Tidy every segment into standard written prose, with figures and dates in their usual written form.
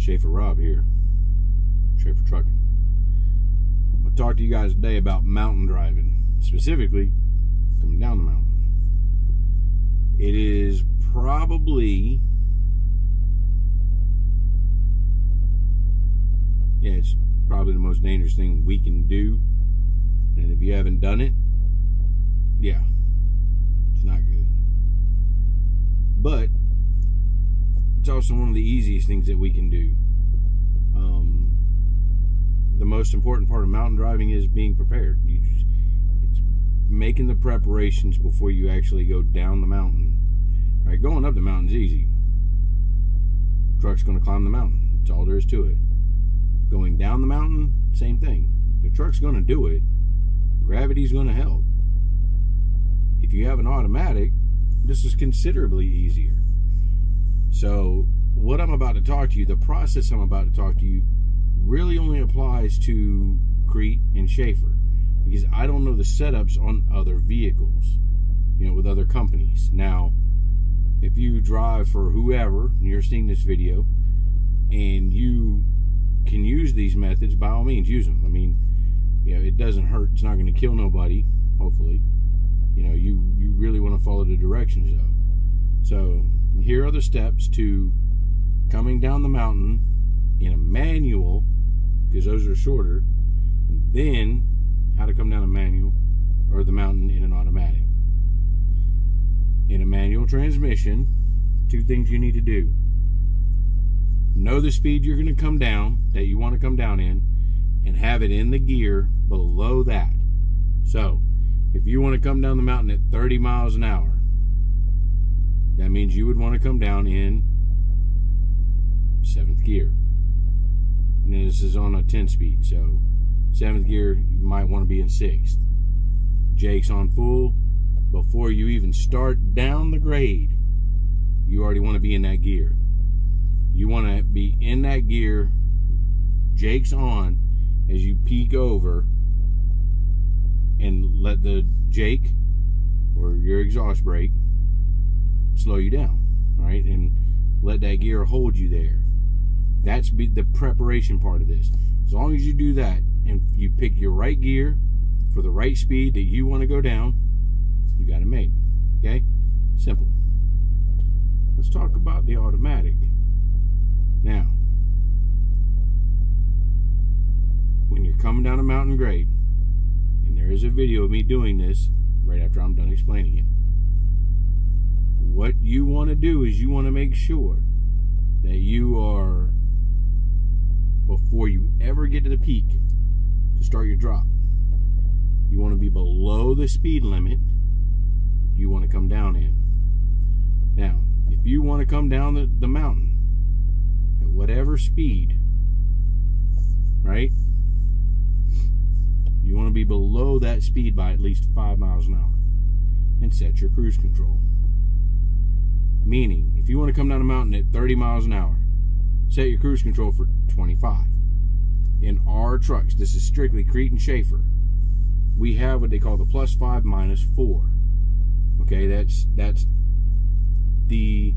Schaefer Rob here, Schaefer Trucking. I'm going to talk to you guys today about mountain driving, specifically coming down the mountain. It is probably, it's probably the most dangerous thing we can do. And if you haven't done it, it's not good. But it's also one of the easiest things that we can do. The most important part of mountain driving is being prepared. It's making the preparations before you actually go down the mountain. Right, going up the mountain is easy. Truck's going to climb the mountain. That's all there is to it. Going down the mountain, same thing. The truck's going to do it. Gravity's going to help. If you have an automatic, this is considerably easier. So what I'm about to talk to you, the process I'm about to talk to you, really only applies to Crete and Schaefer, because I don't know the setups on other vehicles, with other companies. Now, if you drive for whoever, and you're seeing this video, and you can use these methods, by all means, use them. I mean, it doesn't hurt. It's not going to kill nobody, hopefully. You really want to follow the directions, though. So here are the steps to coming down the mountain in a manual, because those are shorter, and then how to come down a manual or the mountain in an automatic. In a manual transmission, two things you need to do. Know the speed you're going to come down, that you want to come down in, and have it in the gear below that. So if you want to come down the mountain at 30 miles an hour, that means you would want to come down in 7th gear. And this is on a 10-speed, so 7th gear, you might want to be in 6th. Jake's on full. Before you even start down the grade, you already want to be in that gear. You want to be in that gear, Jake's on, as you peek over and let the Jake or your exhaust brake slow you down, all right, and let that gear hold you there. That's the preparation part of this. As long as you do that and you pick your right gear for the right speed that you want to go down, you got it made. Okay, simple. Let's talk about the automatic. Now, when you're coming down a mountain grade, and there is a video of me doing this right after I'm done explaining it, what you want to do is you want to make sure that you are, before you ever get to the peak to start your drop, you want to be below the speed limit you want to come down in. Now, if you want to come down the mountain at whatever speed, right, you want to be below that speed by at least 5 miles an hour and set your cruise control. Meaning, if you want to come down a mountain at 30 miles an hour, set your cruise control for 25. In our trucks, this is strictly Crete and Schaefer, we have what they call the +5 -4. Okay, that's the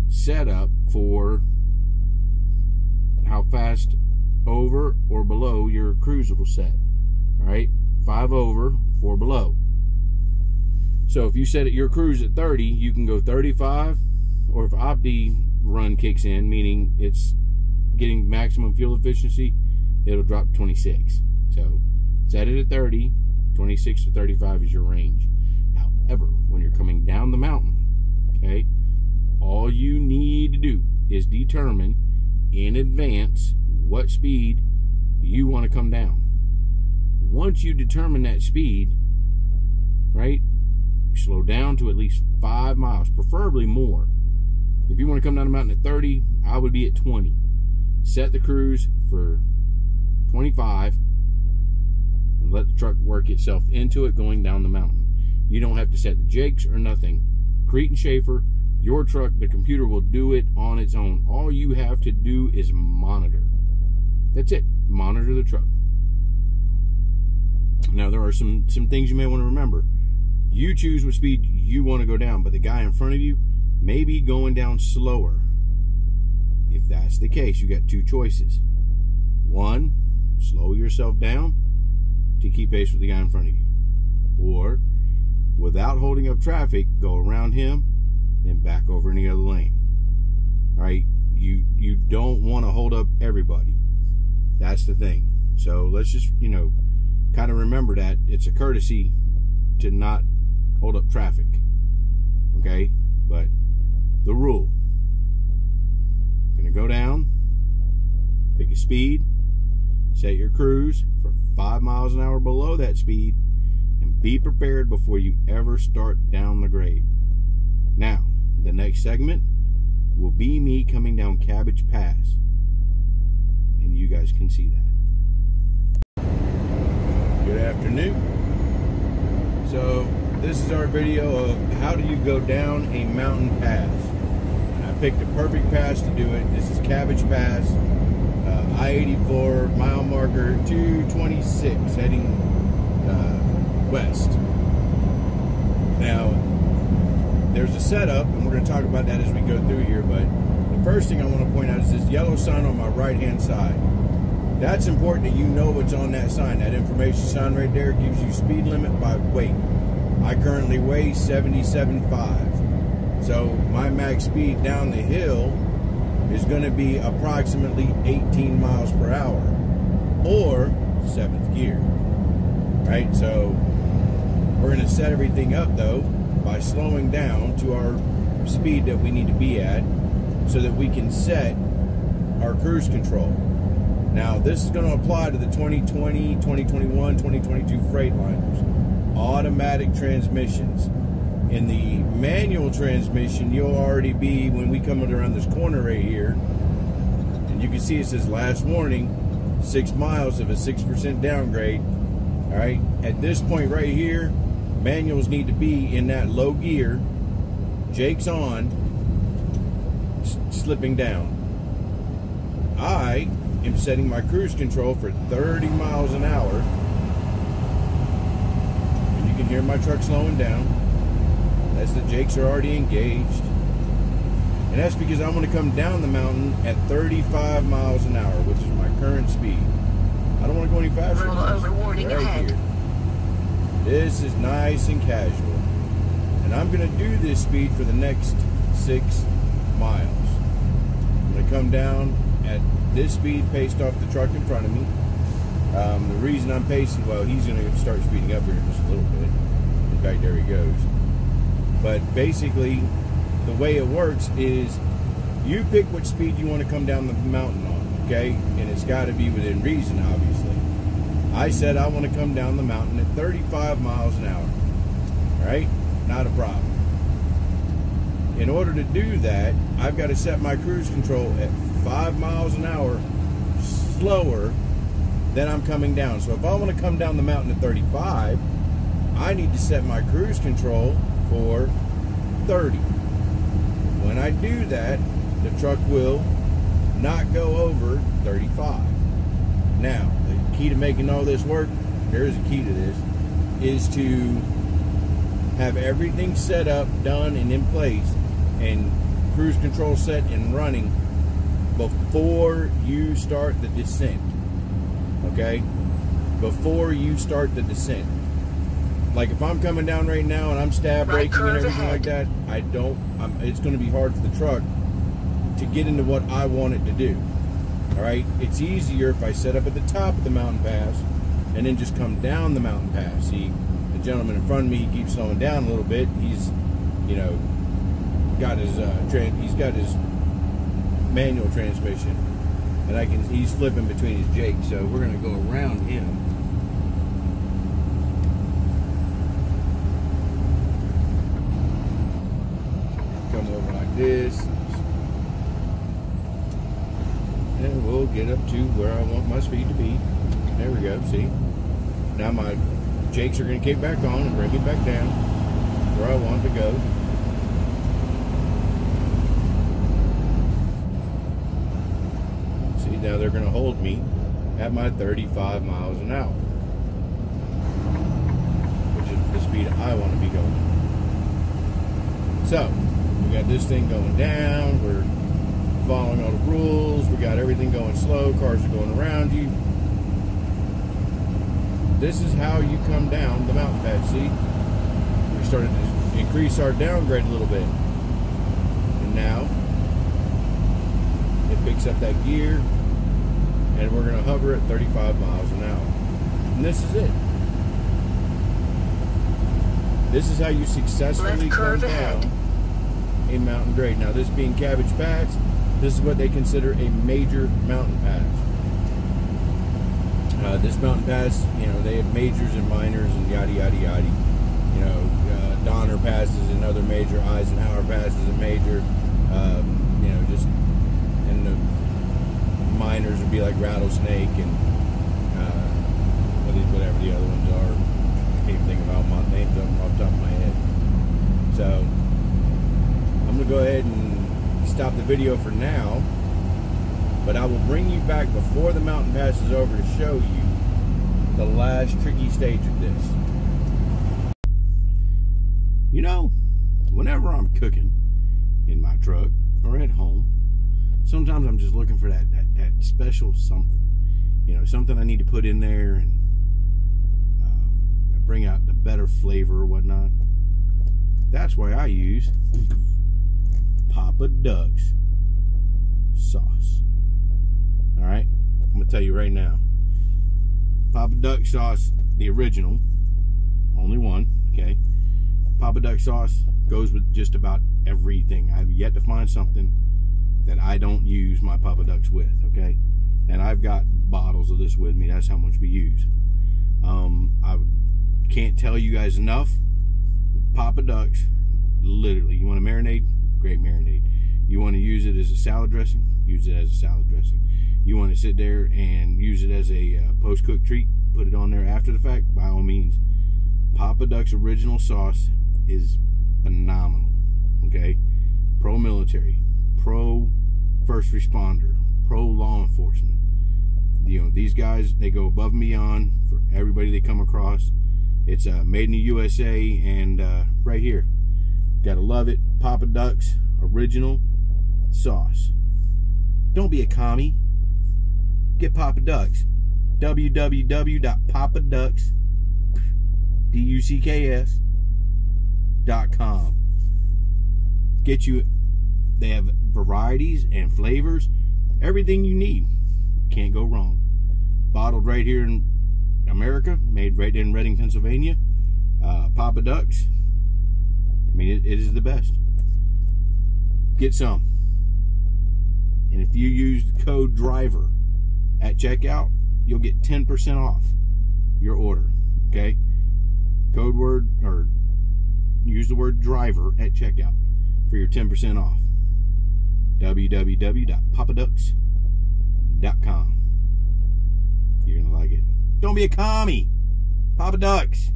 setup for how fast over or below your cruise will set. All right, 5 over, 4 below. So if you set it your cruise at 30, you can go 35, or if Opti run kicks in, meaning it's getting maximum fuel efficiency, it'll drop to 26. So set it at 30, 26 to 35 is your range. However, when you're coming down the mountain, okay, all you need to do is determine in advance what speed you want to come down. Once you determine that speed, right, slow down to at least 5 miles, preferably more. If you want to come down the mountain at 30, I would be at 20. Set the cruise for 25 and let the truck work itself into it going down the mountain. You don't have to set the Jakes or nothing. Crete and Schaefer, your truck, the computer will do it on its own. All you have to do is monitor. That's it. Monitor the truck. Now, there are some things you may want to remember. You choose what speed you want to go down, but the guy in front of you may be going down slower if that's the case, you got two choices. One, slow yourself down to keep pace with the guy in front of you. Or, without holding up traffic, go around him, then back over in the other lane. All right? You don't want to hold up everybody. That's the thing. So let's just, kind of remember that it's a courtesy to not hold up traffic. Okay? But the rule. You're going to go down, pick a speed, set your cruise for 5 miles an hour below that speed, and be prepared before you ever start down the grade. Now, the next segment will be me coming down Cabbage Pass, and you guys can see that. Good afternoon. So this is our video of how do you go down a mountain pass. And I picked a perfect pass to do it. This is Cabbage Pass, I-84, mile marker 226, heading west. Now, there's a setup, and we're going to talk about that as we go through here, but the first thing I want to point out is this yellow sign on my right-hand side. That's important that you know what's on that sign. That information sign right there gives you speed limit by weight. I currently weigh 77.5. So my max speed down the hill is going to be approximately 18 miles per hour, or 7th gear. Right? So we're going to set everything up, though, by slowing down to our speed that we need to be at so that we can set our cruise control. Now, this is going to apply to the 2020, 2021, 2022 Freightliners. Automatic transmissions. In the manual transmission, you'll already be, when we come around this corner right here, and you can see it says last warning, 6 miles of a 6% downgrade. All right, at this point right here, manuals need to be in that low gear. Jake's on, slipping down. I am setting my cruise control for 30 miles an hour. And you can hear my truck slowing down. That's the Jakes are already engaged. And that's because I'm going to come down the mountain at 35 miles an hour, which is my current speed. I don't want to go any faster. Right here. This is nice and casual. And I'm going to do this speed for the next 6 miles. I'm going to come down at this speed paced off the truck in front of me. The reason I'm pacing, well, he's going to start speeding up here in just a little bit. In fact, there he goes. But basically, the way it works is you pick what speed you want to come down the mountain on, okay? And it's got to be within reason, obviously. I said I want to come down the mountain at 35 miles an hour. All right? Not a problem. In order to do that, I've got to set my cruise control at 5 miles an hour slower than I'm coming down. So if I want to come down the mountain at 35, I need to set my cruise control for 30. When I do that, the truck will not go over 35. Now, the key to making all this work, there's a key to this, is to have everything set up, done, and in place, and cruise control set and running before you start the descent. Okay? Before you start the descent. Like if I'm coming down right now and I'm stab braking and everything like that, it's going to be hard for the truck to get into what I want it to do. All right? It's easier if I set up at the top of the mountain pass and then just come down the mountain pass. See, the gentleman in front of me, he keeps slowing down a little bit. He's, got his he's got his manual transmission, and he's flipping between his Jakes. So we're going to go around him. Come over like this, and we'll get up to where I want my speed to be. There we go. See, now my Jakes are going to kick back on and bring it back down where I want to go. See, now they're going to hold me at my 35 miles an hour, which is the speed I want to be going. So we got this thing going down. We're following all the rules. We got everything going slow. Cars are going around you. This is how you come down the mountain pass. See, we started to increase our downgrade a little bit, and now it picks up that gear, and we're going to hover at 35 miles an hour. And this is it. This is how you successfully come down a mountain grade. Now, this being Cabbage Pass, this is what they consider a major mountain pass. This mountain pass, you know, they have majors and minors and yada yada yada. You know, Donner Pass is another major. Eisenhower Pass is a major. You know, just, and the minors would be like Rattlesnake and whatever the other ones are. I can't think about my names off the top of my head. So I'm gonna go ahead and stop the video for now, but I will bring you back before the mountain pass is over to show you the last tricky stage of this. You know, whenever I'm cooking in my truck or at home, sometimes I'm just looking for that special something. You know, something I need to put in there and bring out the better flavor or whatnot. That's why I use Papa Duck's sauce. All right, I'm gonna tell you right now, Papa Duck sauce, the original, only one, okay? Papa Duck sauce goes with just about everything. I've yet to find something that I don't use my Papa Ducks with, okay? And I've got bottles of this with me. That's how much we use. I can't tell you guys enough. Papa Ducks, literally, you want to marinate? Great marinade. You want to use it as a salad dressing? Use it as a salad dressing. You want to sit there and use it as a post-cooked treat? Put it on there after the fact? By all means. Papa Duck's original sauce is phenomenal, okay? Pro-military, pro-first responder, pro-law enforcement. You know, these guys, they go above and beyond for everybody they come across. It's made in the USA, and right here, gotta love it. Papa Duck's original sauce. Don't be a commie. Get Papa Ducks. www.papaducks.com. Get you. They have varieties and flavors, everything you need. Can't go wrong. Bottled right here in America, made right in Reading, Pennsylvania. Papa Ducks. I mean, it is the best. Get some. And if you use the code DRIVER at checkout, you'll get 10% off your order. Okay? Code word, or use the word DRIVER at checkout for your 10% off. www.papaducks.com. You're gonna like it. Don't be a commie. Papa Ducks.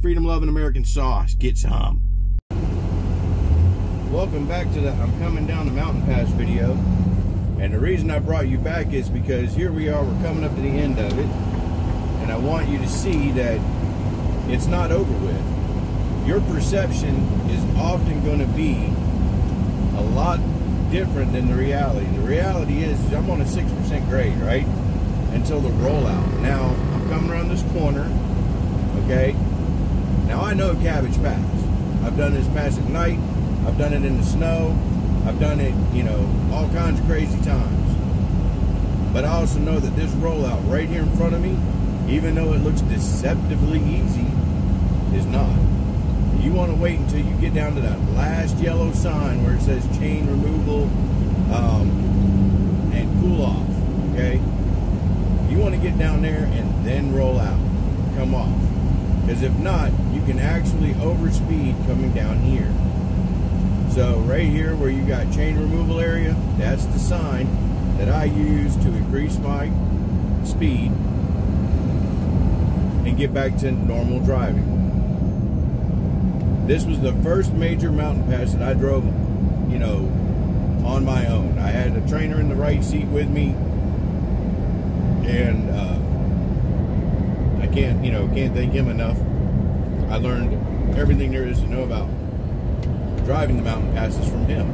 Freedom-loving American sauce. Get some. Welcome back to the I'm coming down the mountain pass video. And the reason I brought you back is because here we are, we're coming up to the end of it. And I want you to see that it's not over with. Your perception is often going to be a lot different than the reality. The reality is I'm on a 6% grade, right? Until the rollout. Now, I'm coming around this corner, okay? Now, I know Cabbage Pass. I've done this pass at night. I've done it in the snow. I've done it, you know, all kinds of crazy times. But I also know that this rollout right here in front of me, even though it looks deceptively easy, is not. You want to wait until you get down to that last yellow sign where it says chain removal and cool off, okay? You want to get down there and then roll out, come off. Because if not, you can actually overspeed coming down here. So right here where you got chain removal area, that's the sign that I use to increase my speed and get back to normal driving. This was the first major mountain pass that I drove, you know, on my own. I had a trainer in the right seat with me, and I can't thank him enough. I learned everything there is to know about driving the mountain passes from him,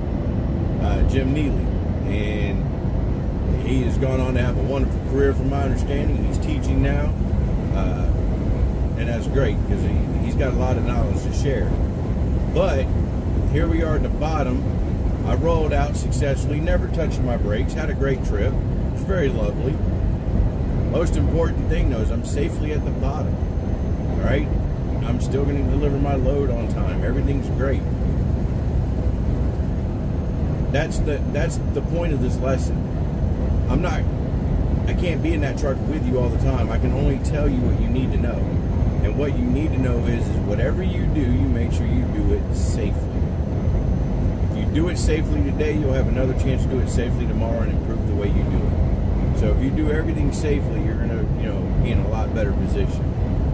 Jim Neely. and he has gone on to have a wonderful career from my understanding. He's teaching now, and that's great because he's got a lot of knowledge to share. But here we are at the bottom. I rolled out successfully, never touched my brakes, had a great trip. It's very lovely. Most important thing though is I'm safely at the bottom. All right, I'm still going to deliver my load on time. Everything's great. That's the point of this lesson. I can't be in that truck with you all the time. I can only tell you what you need to know. And what you need to know is whatever you do, you make sure you do it safely. If you do it safely today, you'll have another chance to do it safely tomorrow and improve the way you do it. So if you do everything safely, you're going to, be in a lot better position.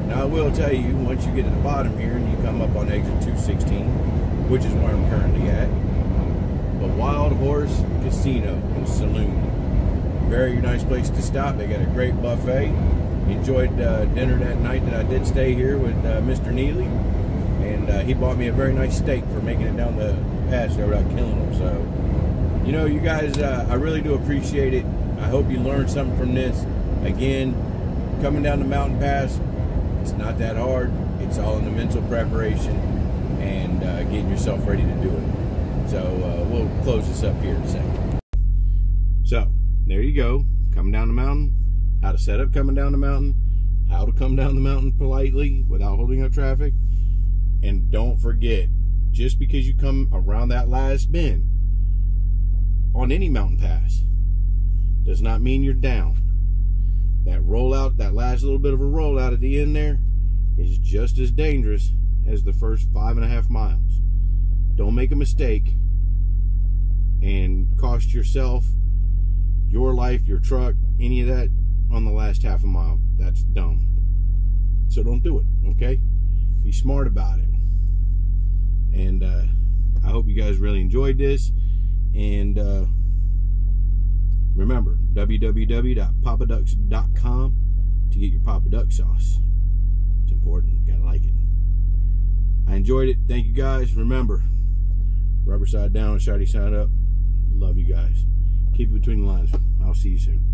Now I will tell you, once you get to the bottom here and you come up on exit 216, which is where I'm currently at, the Wild Horse Casino and Saloon. Very nice place to stop. They got a great buffet. Enjoyed dinner that night that I did stay here with Mr. Neely, and he bought me a very nice steak for making it down the pass there without killing him. So, you guys, I really do appreciate it. I hope you learned something from this. Again, coming down the mountain pass, it's not that hard. It's all in the mental preparation and getting yourself ready to do it. So we'll close this up here in a second. So there you go, coming down the mountain, how to set up coming down the mountain, how to come down the mountain politely without holding up traffic. And don't forget, just because you come around that last bend on any mountain pass does not mean you're down. That rollout, that last little bit of a rollout at the end there is just as dangerous as the first 5.5 miles. Don't make a mistake and cost yourself, your life, your truck, any of that on the last half a mile. That's dumb. So don't do it, okay? Be smart about it. And I hope you guys really enjoyed this. And remember, www.papaducks.com to get your Papa Duck sauce. It's important. You gotta like it. I enjoyed it. Thank you guys. Remember, rubber side down, shiny side up. Love you guys. Keep it between the lines. I'll see you soon.